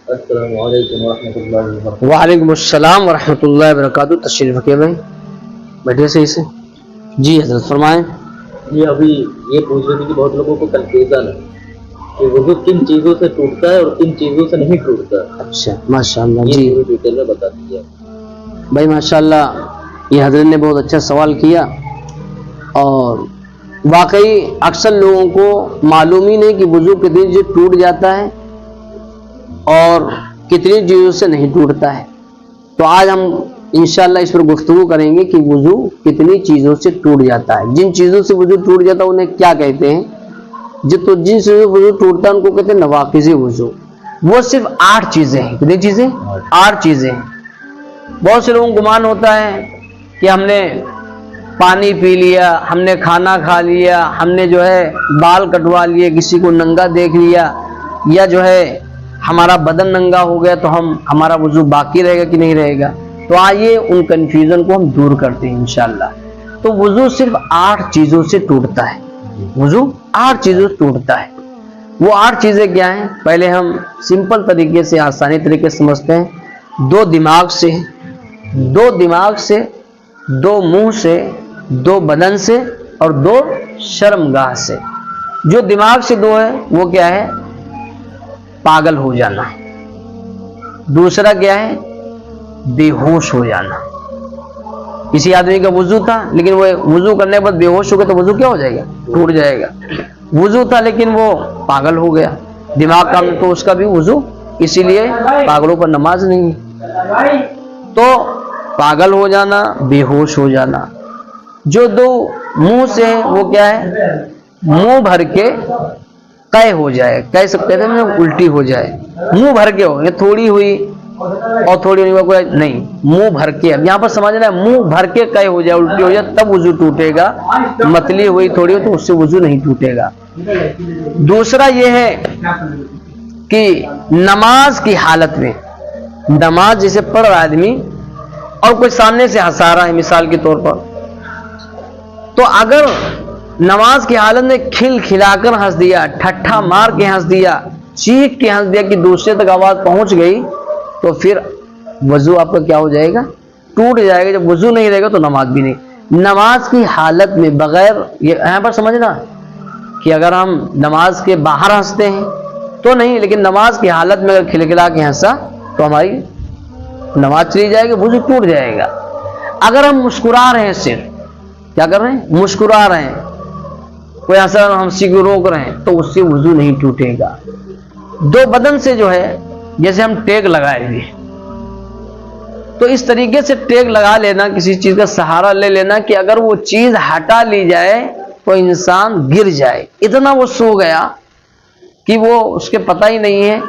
السلام علیکم ورحمۃ اللہ وبرکاتہ۔ وعلیکم السلام ورحمۃ اللہ وبرکاتہ۔ تشریف رکھیے بھائی، بیٹھے صحیح سے۔ جی حضرت فرمائیں۔ جی ابھی یہ پوچھ رہے تھے کہ بہت لوگوں کو کنفیوژن ہے کہ وضو کن چیزوں سے ٹوٹتا ہے اور کن چیزوں سے نہیں ٹوٹتا ہے، اچھا ماشاء اللہ۔ یہ جی پوری ڈیٹیل میں بتا دیجیے۔ بھائی ماشاء اللہ، یہ حضرت نے بہت اچھا سوال کیا، اور واقعی اکثر لوگوں کو معلوم ہی نہیں کہ وضو کتنی چیز ٹوٹ جاتا ہے اور کتنی چیزوں سے نہیں ٹوٹتا ہے۔ تو آج ہم انشاءاللہ اس پر گفتگو کریں گے کہ وضو کتنی چیزوں سے ٹوٹ جاتا ہے، جن چیزوں سے وضو ٹوٹ جاتا ہے انہیں کیا کہتے ہیں۔ تو جن چیزوں سے وضو ٹوٹتا ہے ان کو کہتے ہیں نواقض وضو۔ وہ صرف 8 چیزیں ہیں۔ کتنی چیزیں؟ 8 چیزیں ہیں۔ بہت سے لوگوں کو گمان ہوتا ہے کہ ہم نے پانی پی لیا، ہم نے کھانا کھا لیا، ہم نے جو ہے بال کٹوا لیے، کسی کو ننگا دیکھ لیا، یا جو ہے ہمارا بدن ننگا ہو گیا تو ہمارا وضو باقی رہے گا کہ نہیں رہے گا۔ تو آئیے ان کنفیوژن کو ہم دور کرتے ہیں انشاءاللہ۔ تو وضو صرف 8 چیزوں سے ٹوٹتا ہے۔ وضو 8 چیزوں سے ٹوٹتا ہے۔ وہ 8 چیزیں کیا ہیں؟ پہلے ہم سمپل طریقے سے، آسانی طریقے سے سمجھتے ہیں۔ 2 دماغ سے، 2 دماغ سے، 2 منہ سے، 2 بدن سے، اور 2 شرمگاہ سے۔ جو دماغ سے 2 ہے وہ کیا ہے؟ پاگل ہو جانا۔ دوسرا کیا ہے؟ بے ہوش ہو جانا۔ کسی آدمی کا وضو تھا لیکن وہ وضو کرنے کے بعد بے ہوش ہو گیا تو وضو کیا ہو جائے گا؟ ٹوٹ جائے گا۔ وضو تھا لیکن وہ پاگل ہو گیا، دماغ کا تو اس کا بھی وضو، اسی لیے پاگلوں پر نماز نہیں ہے۔ تو پاگل ہو جانا، بے ہوش ہو جانا۔ جو 2 منہ سے ہیں وہ کیا ہے؟ منہ بھر کے قے ہو جائے، کہہ سکتے تھے الٹی ہو جائے، منہ بھر کے ہو، یہ تھوڑی ہوئی اور تھوڑی نہیں، منہ بھر کے۔ اب یہاں پر سمجھنا ہے منہ بھر کے قے ہو جائے، الٹی ہو جائے تب وضو ٹوٹے گا۔ متلی ہوئی تھوڑی ہو تو اس سے وضو نہیں ٹوٹے گا۔ دوسرا یہ ہے کہ نماز کی حالت میں، نماز جیسے پڑھ رہا آدمی اور کوئی سامنے سے ہنسا رہا ہے مثال کے طور پر، تو اگر نماز کی حالت میں کھل کھلا کر ہنس دیا، ٹھٹھا مار کے ہنس دیا، چیخ کے ہنس دیا کہ دوسرے تک آواز پہنچ گئی، تو پھر وضو آپ کا کیا ہو جائے گا؟ ٹوٹ جائے گا۔ جب وضو نہیں رہے گا تو نماز بھی نہیں۔ نماز کی حالت میں بغیر، یہاں پر سمجھنا کہ اگر ہم نماز کے باہر ہنستے ہیں تو نہیں، لیکن نماز کی حالت میں اگر کھلکھلا کے ہنسا تو ہماری نماز چلی جائے گی، وضو ٹوٹ جائے گا۔ اگر ہم مسکرا رہے ہیں، صرف کیا کر رہے ہیں؟ مسکرا رہے ہیں، کوئی ہنسا ہنسی کو روک رہے ہیں تو اس سے وضو نہیں ٹوٹے گا۔ 2 بدن سے جو ہے، جیسے ہم ٹیک لگائے ہوئے، تو اس طریقے سے ٹیک لگا لینا، کسی چیز کا سہارا لے لینا کہ اگر وہ چیز ہٹا لی جائے تو انسان گر جائے، اتنا وہ سو گیا کہ وہ اس کے پتہ ہی نہیں ہے۔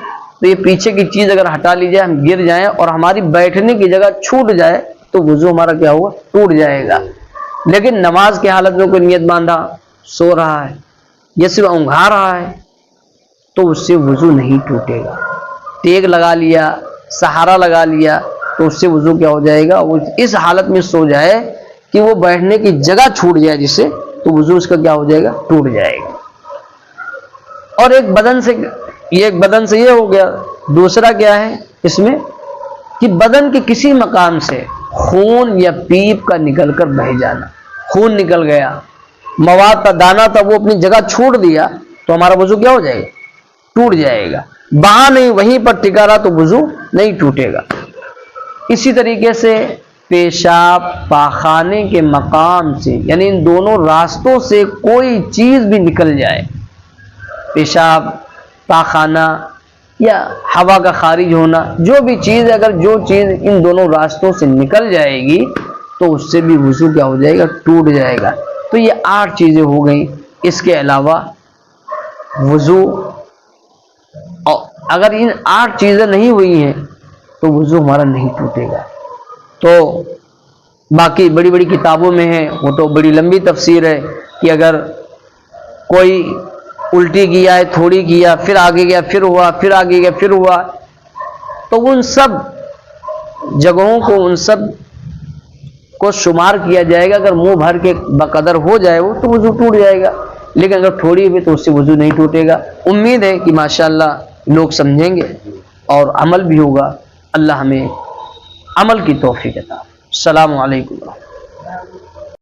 تو یہ پیچھے کی چیز اگر ہٹا لی جائے، ہم گر جائیں اور ہماری بیٹھنے کی جگہ چھوٹ جائے تو وضو ہمارا کیا ہوا؟ ٹوٹ جائے گا۔ لیکن نماز کی حالت میں کوئی نیت باندھا سو رہا ہے یا صرف اونگھا رہا ہے تو اس سے وضو نہیں ٹوٹے گا۔ ٹیک لگا لیا، سہارا لگا لیا تو اس سے وضو کیا ہو جائے گا؟ وہ اس حالت میں سو جائے کہ وہ بیٹھنے کی جگہ چھوٹ جائے جس سے، تو وضو اس کا کیا ہو جائے گا؟ ٹوٹ جائے گا۔ اور ایک بدن سے یہ ہو گیا۔ دوسرا کیا ہے اس میں؟ کہ بدن کے کسی مقام سے خون یا پیپ کا نکل کر بہہ جانا، خون نکل گیا، مواد کا دانہ تھا وہ اپنی جگہ چھوڑ دیا تو ہمارا وضو کیا ہو جائے گا؟ ٹوٹ جائے گا۔ بہا نہیں، وہیں پر ٹکا رہا تو وضو نہیں ٹوٹے گا۔ اسی طریقے سے پیشاب پاخانے کے مقام سے، یعنی ان دونوں راستوں سے کوئی چیز بھی نکل جائے، پیشاب، پاخانہ یا ہوا کا خارج ہونا، جو بھی چیز، اگر جو چیز ان دونوں راستوں سے نکل جائے گی تو اس سے بھی وضو کیا ہو جائے گا؟ ٹوٹ جائے گا۔ تو یہ 8 چیزیں ہو گئیں۔ اس کے علاوہ وضو، اگر ان 8 چیزیں نہیں ہوئی ہیں تو وضو ہمارا نہیں ٹوٹے گا۔ تو باقی بڑی بڑی کتابوں میں ہے، وہ تو بڑی لمبی تفسیر ہے کہ اگر کوئی الٹی کیا ہے، تھوڑی کیا، پھر آگے گیا، پھر ہوا، پھر آگے گیا، پھر ہوا، تو ان سب جگہوں کو، ان سب کو شمار کیا جائے گا۔ اگر منہ بھر کے بقدر ہو جائے وہ تو وضو ٹوٹ جائے گا، لیکن اگر تھوڑی ہوئی تو اس سے وضو نہیں ٹوٹے گا۔ امید ہے کہ ماشاءاللہ لوگ سمجھیں گے اور عمل بھی ہوگا. اللہ ہمیں عمل کی توفیق عطا. السلام علیکم.